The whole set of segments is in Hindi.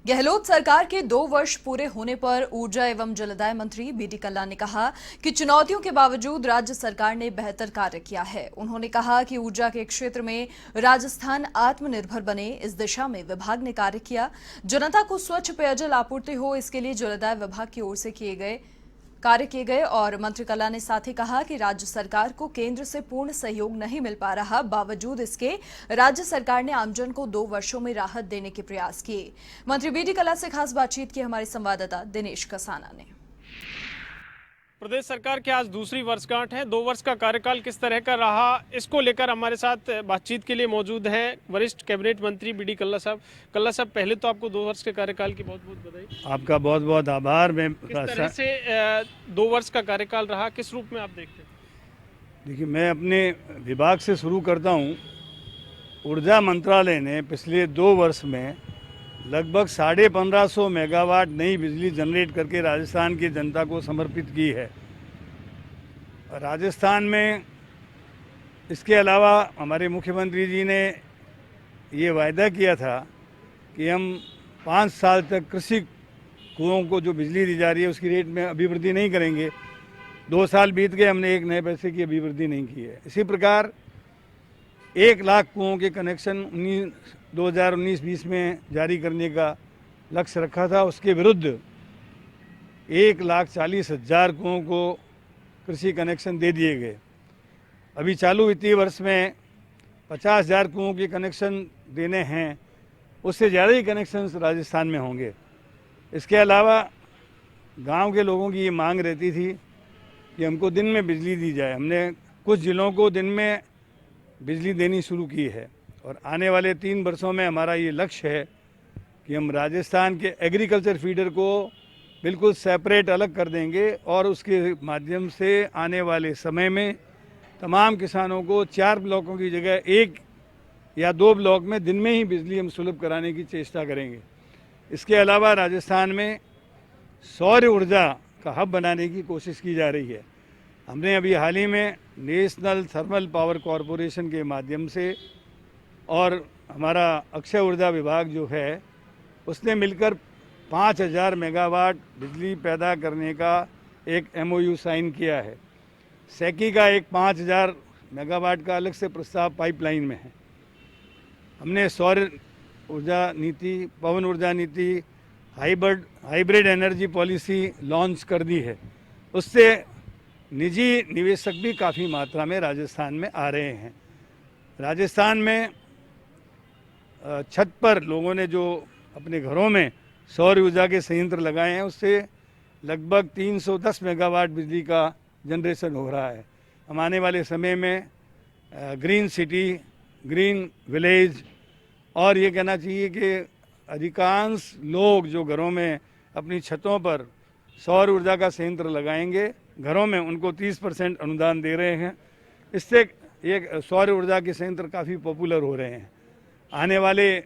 गहलोत सरकार के 2 वर्ष पूरे होने पर ऊर्जा एवं जलदाय मंत्री बीडी कल्ला ने कहा कि चुनौतियों के बावजूद राज्य सरकार ने बेहतर कार्य किया है। उन्होंने कहा कि ऊर्जा के क्षेत्र में राजस्थान आत्मनिर्भर बने, इस दिशा में विभाग ने कार्य किया। जनता को स्वच्छ पेयजल आपूर्ति हो, इसके लिए जलदाय विभाग की ओर से कार्य किए गए। और मंत्री कल्ला ने साथ ही कहा कि राज्य सरकार को केंद्र से पूर्ण सहयोग नहीं मिल पा रहा, बावजूद इसके राज्य सरकार ने आमजन को 2 वर्षों में राहत देने के प्रयास किए। मंत्री बीडी कल्ला से खास बातचीत की हमारे संवाददाता दिनेश कसाना ने। प्रदेश सरकार की आज दूसरी वर्षगांठ है। 2 वर्ष का कार्यकाल किस तरह का रहा, इसको लेकर हमारे साथ बातचीत के लिए मौजूद हैं वरिष्ठ कैबिनेट मंत्री बीडी कल्ला साहब। कल्ला साहब, पहले तो आपको 2 वर्ष के कार्यकाल की बहुत बहुत बधाई। आपका बहुत बहुत आभार। मैं किस तरह से 2 वर्ष का कार्यकाल रहा, किस रूप में आप देखते हैं? देखिए, मैं अपने विभाग से शुरू करता हूँ। ऊर्जा मंत्रालय ने पिछले 2 वर्ष में लगभग 1550 मेगावाट नई बिजली जनरेट करके राजस्थान की जनता को समर्पित की है। राजस्थान में इसके अलावा हमारे मुख्यमंत्री जी ने ये वायदा किया था कि हम 5 साल तक कृषि कुओं को जो बिजली दी जा रही है उसकी रेट में अभिवृद्धि नहीं करेंगे। 2 साल बीत गए, हमने एक नए पैसे की अभिवृद्धि नहीं की है। इसी प्रकार 1 लाख कुओं के कनेक्शन 2019-20 में जारी करने का लक्ष्य रखा था। उसके विरुद्ध 1,40,000 कुओं को कृषि कनेक्शन दे दिए गए। अभी चालू वित्तीय वर्ष में 50,000 कुओं के कनेक्शन देने हैं, उससे ज़्यादा ही कनेक्शन राजस्थान में होंगे। इसके अलावा गांव के लोगों की ये मांग रहती थी कि हमको दिन में बिजली दी जाए। हमने कुछ ज़िलों को दिन में बिजली देनी शुरू की है और आने वाले 3 वर्षों में हमारा ये लक्ष्य है कि हम राजस्थान के एग्रीकल्चर फीडर को बिल्कुल सेपरेट अलग कर देंगे और उसके माध्यम से आने वाले समय में तमाम किसानों को 4 ब्लॉकों की जगह 1 या 2 ब्लॉक में दिन में ही बिजली हम सुलभ कराने की चेष्टा करेंगे। इसके अलावा राजस्थान में सौर ऊर्जा का हब बनाने की कोशिश की जा रही है। हमने अभी हाल ही में नेशनल थर्मल पावर कॉरपोरेशन के माध्यम से और हमारा अक्षय ऊर्जा विभाग जो है उसने मिलकर 5,000 मेगावाट बिजली पैदा करने का एक MOU साइन किया है। सेकी का एक 5,000 मेगावाट का अलग से प्रस्ताव पाइपलाइन में है। हमने सौर ऊर्जा नीति, पवन ऊर्जा नीति, हाइब्रिड एनर्जी पॉलिसी लॉन्च कर दी है। उससे निजी निवेशक भी काफ़ी मात्रा में राजस्थान में आ रहे हैं। राजस्थान में छत पर लोगों ने जो अपने घरों में सौर ऊर्जा के संयंत्र लगाए हैं उससे लगभग 310 मेगावाट बिजली का जनरेशन हो रहा है। हम आने वाले समय में ग्रीन सिटी, ग्रीन विलेज और ये कहना चाहिए कि अधिकांश लोग जो घरों में अपनी छतों पर सौर ऊर्जा का संयंत्र लगाएंगे, घरों में उनको 30% अनुदान दे रहे हैं। इससे ये सौर ऊर्जा के संयंत्र काफ़ी पॉपुलर हो रहे हैं। आने वाले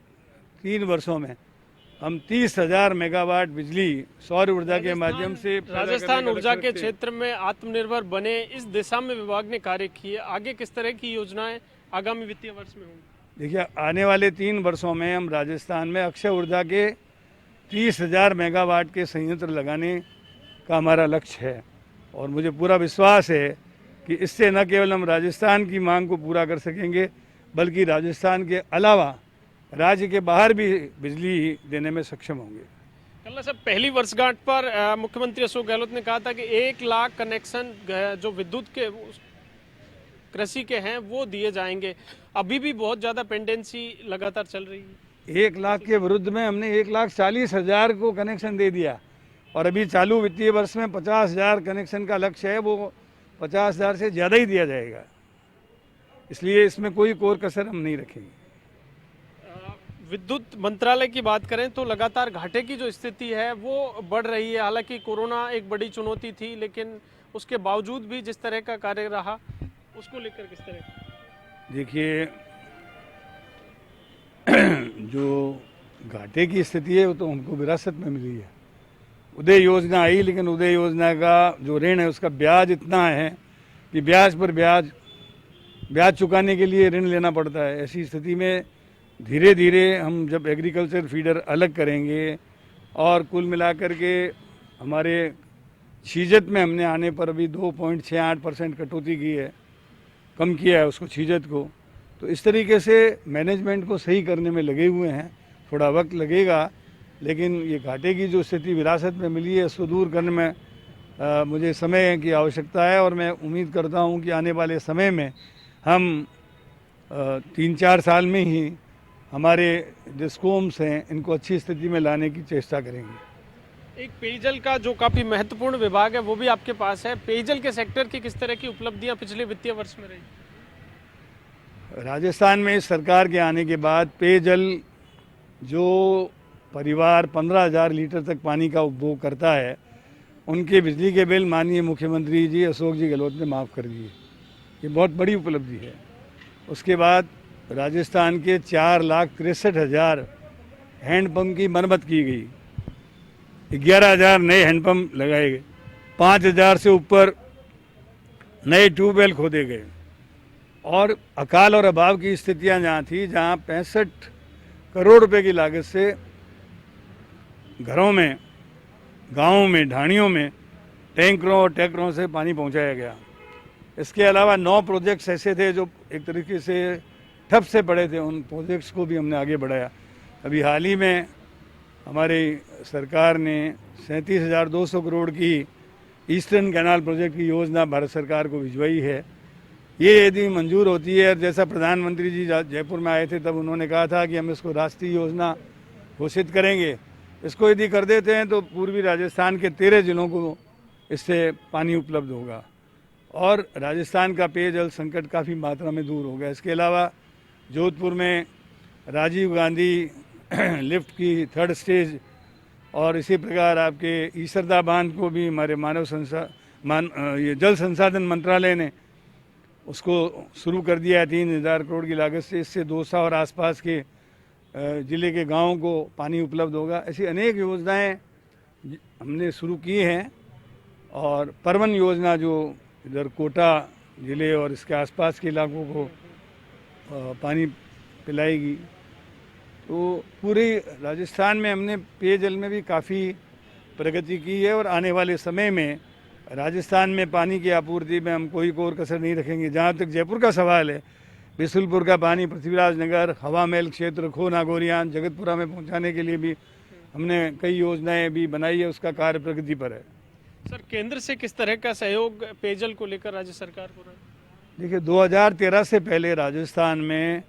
3 वर्षों में हम 30,000 मेगावाट बिजली सौर ऊर्जा के माध्यम से राजस्थान ऊर्जा के क्षेत्र में आत्मनिर्भर बने, इस दिशा में विभाग ने कार्य किए। आगे किस तरह की योजनाएं आगामी वित्तीय वर्ष में होंगी? देखिए, आने वाले 3 वर्षों में हम राजस्थान में अक्षय ऊर्जा के 30,000 मेगावाट के संयंत्र लगाने का हमारा लक्ष्य है और मुझे पूरा विश्वास है कि इससे न केवल हम राजस्थान की मांग को पूरा कर सकेंगे बल्कि राजस्थान के अलावा राज्य के बाहर भी बिजली देने में सक्षम होंगे। कल्ला साहब, पहली वर्षगांठ पर मुख्यमंत्री अशोक गहलोत ने कहा था कि 1 लाख कनेक्शन जो विद्युत के कृषि के हैं वो दिए जाएंगे। अभी भी बहुत ज़्यादा पेंडेंसी लगातार चल रही है। 1 लाख के विरुद्ध में हमने 1,40,000 को कनेक्शन दे दिया और अभी चालू वित्तीय वर्ष में 50,000 कनेक्शन का लक्ष्य है। वो 50,000 से ज़्यादा ही दिया जाएगा, इसलिए इसमें कोई कोर कसर हम नहीं रखेंगे। विद्युत मंत्रालय की बात करें तो लगातार घाटे की जो स्थिति है वो बढ़ रही है। हालांकि कोरोना एक बड़ी चुनौती थी, लेकिन उसके बावजूद भी जिस तरह का कार्य रहा उसको लेकर किस तरह? देखिए, जो घाटे की स्थिति है वो तो हमको विरासत में मिली है। उदय योजना आई, लेकिन उदय योजना का जो ऋण है उसका ब्याज इतना है कि ब्याज पर ब्याज चुकाने के लिए ऋण लेना पड़ता है। ऐसी स्थिति में धीरे धीरे हम जब एग्रीकल्चर फीडर अलग करेंगे और कुल मिलाकर के हमारे छीजत में हमने आने पर अभी 2.68% कटौती की है, कम किया है उसको छीजत को। तो इस तरीके से मैनेजमेंट को सही करने में लगे हुए हैं। थोड़ा वक्त लगेगा, लेकिन ये घाटे की जो स्थिति विरासत में मिली है उसको दूर करने में मुझे समय की आवश्यकता है। और मैं उम्मीद करता हूँ कि आने वाले समय में हम 3-4 साल में ही हमारे डिस्कोम्स हैं इनको अच्छी स्थिति में लाने की चेष्टा करेंगे। एक पेयजल का जो काफी महत्वपूर्ण विभाग है वो भी आपके पास है। पेयजल के सेक्टर की किस तरह की उपलब्धियां पिछले वित्तीय वर्ष में रही? राजस्थान में सरकार के आने के बाद पेयजल जो परिवार 15,000 लीटर तक पानी का उपभोग करता है उनके बिजली के बिल माननीय मुख्यमंत्री जी अशोक जी गहलोत ने माफ़ कर दिए। ये बहुत बड़ी उपलब्धि है। उसके बाद राजस्थान के 4,63,000 हैंडपम्प की मरम्मत की गई, 11,000 नए हैंडपम्प लगाए गए, 5,000 से ऊपर नए ट्यूबवेल खोदे गए। और अकाल और अभाव की स्थितियां जहाँ थी, जहाँ 65 करोड़ रुपए की लागत से घरों में, गांवों में, ढाणियों में टैंकरों और टैंकरों से पानी पहुंचाया गया। इसके अलावा 9 प्रोजेक्ट्स ऐसे थे जो एक तरीके से ठप से पड़े थे, उन प्रोजेक्ट्स को भी हमने आगे बढ़ाया। अभी हाल ही में हमारी सरकार ने 37,200 करोड़ की ईस्टर्न कैनाल प्रोजेक्ट की योजना भारत सरकार को भिजवाई है। ये यदि मंजूर होती है, जैसा प्रधानमंत्री जी जयपुर में आए थे तब उन्होंने कहा था कि हम इसको राष्ट्रीय योजना घोषित करेंगे, इसको यदि कर देते हैं तो पूर्वी राजस्थान के 13 जिलों को इससे पानी उपलब्ध होगा और राजस्थान का पेयजल संकट काफ़ी मात्रा में दूर होगा। इसके अलावा जोधपुर में राजीव गांधी लिफ्ट की 3rd स्टेज और इसी प्रकार आपके ईसरदा बांध को भी हमारे ये जल संसाधन मंत्रालय ने उसको शुरू कर दिया है 3,000 करोड़ की लागत से। इससे दौसा और आसपास के ज़िले के गांवों को पानी उपलब्ध होगा। ऐसी अनेक योजनाएं हमने शुरू की हैं और परवन योजना जो इधर कोटा ज़िले और इसके आसपास के इलाकों को पानी पिलाएगी। तो पूरे राजस्थान में हमने पेयजल में भी काफ़ी प्रगति की है और आने वाले समय में राजस्थान में पानी की आपूर्ति में हम कोई और कसर नहीं रखेंगे। जहाँ तक जयपुर का सवाल है, बिसुलपुर का पानी पृथ्वीराज नगर, हवा महल क्षेत्र, खो नागौरियान, जगतपुरा में पहुँचाने के लिए भी हमने कई योजनाएं भी बनाई है, उसका कार्य प्रगति पर है। सर, केंद्र से किस तरह का सहयोग पेयजल को लेकर राज्य सरकार को रहा? देखिए, 2013 से पहले राजस्थान में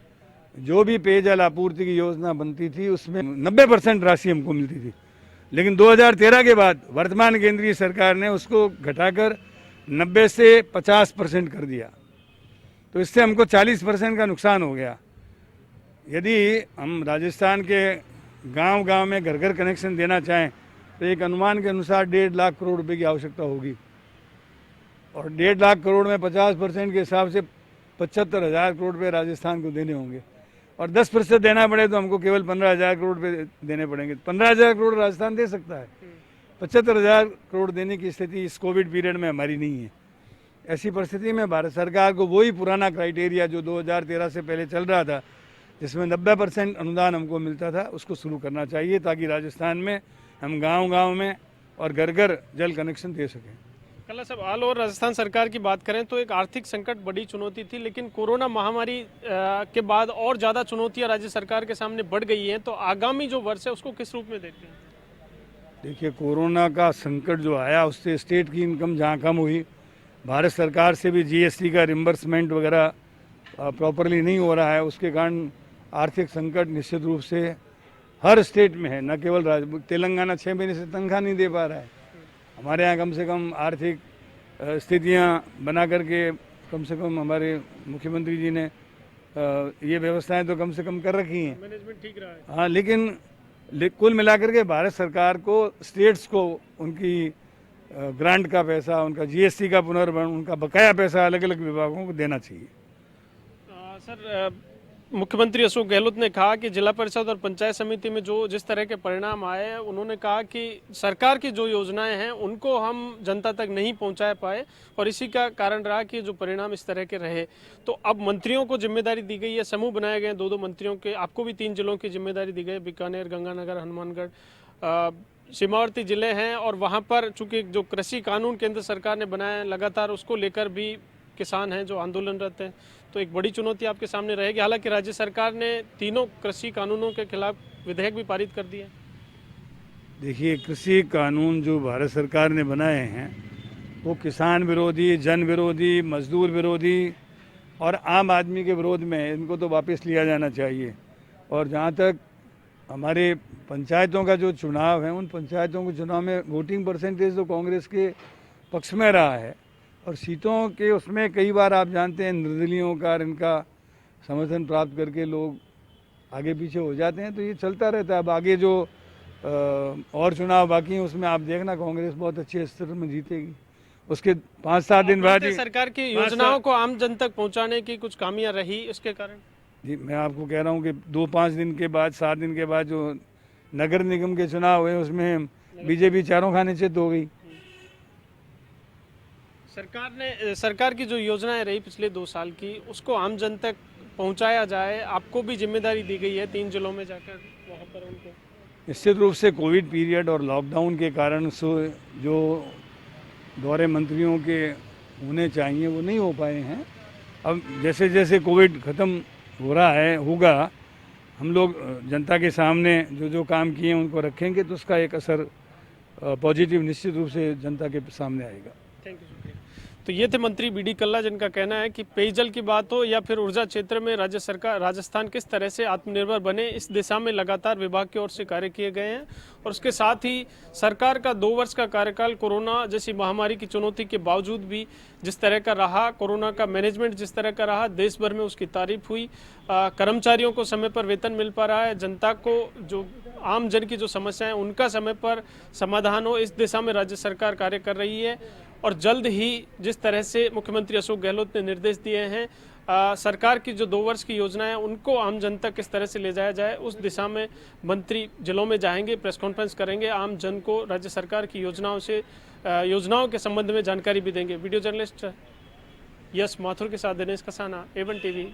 जो भी पेयजल आपूर्ति की योजना बनती थी उसमें 90% राशि हमको मिलती थी, लेकिन 2013 के बाद वर्तमान केंद्रीय सरकार ने उसको घटाकर 90 से 50% कर दिया। तो इससे हमको 40% का नुकसान हो गया। यदि हम राजस्थान के गांव-गांव में घर-घर कनेक्शन देना चाहें तो एक अनुमान के अनुसार 1.5 लाख करोड़ रुपए की आवश्यकता होगी और 1.5 लाख करोड़ में 50% के हिसाब से 75,000 करोड़ रुपये राजस्थान को देने होंगे और 10% देना पड़े तो हमको केवल 15,000 करोड़ रुपये देने पड़ेंगे। 15,000 करोड़ राजस्थान दे सकता है, 75,000 करोड़ देने की स्थिति इस कोविड पीरियड में हमारी नहीं है। ऐसी परिस्थिति में भारत सरकार को वही पुराना क्राइटेरिया जो 2013 से पहले चल रहा था, जिसमें 90% अनुदान हमको मिलता था, उसको शुरू करना चाहिए ताकि राजस्थान में हम गांव-गांव में और घर-घर जल कनेक्शन दे सकें। कल्ला साहब, ऑल ओवर राजस्थान सरकार की बात करें तो एक आर्थिक संकट बड़ी चुनौती थी, लेकिन कोरोना महामारी के बाद और ज़्यादा चुनौतियां राज्य सरकार के सामने बढ़ गई हैं। तो आगामी जो वर्ष है उसको किस रूप में देखते हैं? देखिए, कोरोना का संकट जो आया उससे स्टेट की इनकम जहाँ कम हुई, भारत सरकार से भी जीएसटी का रिम्बर्समेंट वगैरह प्रॉपरली नहीं हो रहा है, उसके कारण आर्थिक संकट निश्चित रूप से हर स्टेट में है। न केवल तेलंगाना 6 महीने से तनख्वाह नहीं दे पा रहा है। हमारे यहाँ कम से कम आर्थिक स्थितियाँ बना करके कम से कम हमारे मुख्यमंत्री जी ने ये व्यवस्थाएं तो कम से कम कर रखी हैं, मैनेजमेंट ठीक रहा है। हाँ, लेकिन कुल मिलाकर के भारत सरकार को स्टेट्स को उनकी ग्रांट का पैसा, उनका जीएसटी का पुनर्भरण, उनका बकाया पैसा अलग अलग विभागों को देना चाहिए। सर, मुख्यमंत्री अशोक गहलोत ने कहा कि जिला परिषद और पंचायत समिति में जो जिस तरह के परिणाम आए हैं, उन्होंने कहा कि सरकार की जो योजनाएं हैं उनको हम जनता तक नहीं पहुंचा पाए और इसी का कारण रहा कि जो परिणाम इस तरह के रहे। तो अब मंत्रियों को जिम्मेदारी दी गई है, समूह बनाए गए 2-2 मंत्रियों के। आपको भी 3 जिलों की जिम्मेदारी दी गई, बीकानेर, गंगानगर, हनुमानगढ़, सीमावर्ती जिले हैं और वहाँ पर चूंकि जो कृषि कानून केंद्र सरकार ने बनाया है लगातार उसको लेकर भी किसान हैं जो आंदोलनरत हैं, तो एक बड़ी चुनौती आपके सामने रहेगी। हालांकि राज्य सरकार ने तीनों कृषि कानूनों के खिलाफ विधेयक भी पारित कर दिए। देखिए, कृषि कानून जो भारत सरकार ने बनाए हैं वो किसान विरोधी, जन विरोधी, मजदूर विरोधी और आम आदमी के विरोध में है। इनको तो वापस लिया जाना चाहिए। और जहाँ तक हमारे पंचायतों का जो चुनाव है, उन पंचायतों के चुनाव में वोटिंग परसेंटेज तो कांग्रेस के पक्ष में रहा है और सीटों के उसमें कई बार आप जानते हैं निर्दलीयों का इनका समर्थन प्राप्त करके लोग आगे पीछे हो जाते हैं। तो ये चलता रहता है। अब आगे जो और चुनाव बाकी हैं उसमें आप देखना कांग्रेस बहुत अच्छे स्तर में जीतेगी। उसके 5-7 दिन बाद ही सरकार की योजनाओं को आम जन तक पहुंचाने की कुछ खामियां रही इसके कारण। जी, मैं आपको कह रहा हूँ कि 2-5 दिन के बाद, 7 दिन के बाद जो नगर निगम के चुनाव हुए उसमें बीजेपी चारों खाने चित हो गई। सरकार की जो योजनाएं रही पिछले 2 साल की उसको आम जन तक पहुंचाया जाए, आपको भी जिम्मेदारी दी गई है 3 जिलों में जाकर वहां पर उनको। निश्चित रूप से कोविड पीरियड और लॉकडाउन के कारण जो दौरे मंत्रियों के होने चाहिए वो नहीं हो पाए हैं। अब जैसे जैसे कोविड ख़त्म हो रहा है होगा, हम लोग जनता के सामने जो जो काम किए हैं उनको रखेंगे तो उसका एक असर पॉजिटिव निश्चित रूप से जनता के सामने आएगा। थैंक यू, शुक्रिया। तो ये थे मंत्री बीडी कल्ला, जिनका कहना है कि पेयजल की बात हो या फिर ऊर्जा क्षेत्र में राज्य सरकार, राजस्थान किस तरह से आत्मनिर्भर बने, इस दिशा में लगातार विभाग की ओर से कार्य किए गए हैं। और उसके साथ ही सरकार का 2 वर्ष का कार्यकाल कोरोना जैसी महामारी की चुनौती के बावजूद भी जिस तरह का रहा, कोरोना का मैनेजमेंट जिस तरह का रहा, देश भर में उसकी तारीफ हुई। कर्मचारियों को समय पर वेतन मिल पा रहा है, जनता को जो आम जन की जो समस्याएं उनका समय पर समाधान हो, इस दिशा में राज्य सरकार कार्य कर रही है। और जल्द ही जिस तरह से मुख्यमंत्री अशोक गहलोत ने निर्देश दिए हैं, सरकार की जो 2 वर्ष की योजना है उनको आम जन तक किस तरह से ले जाया जाए, उस दिशा में मंत्री जिलों में जाएंगे, प्रेस कॉन्फ्रेंस करेंगे, आम जन को राज्य सरकार की योजनाओं के संबंध में जानकारी भी देंगे। वीडियो जर्नलिस्ट यश माथुर के साथ दिनेश कसाना, A1 टीवी।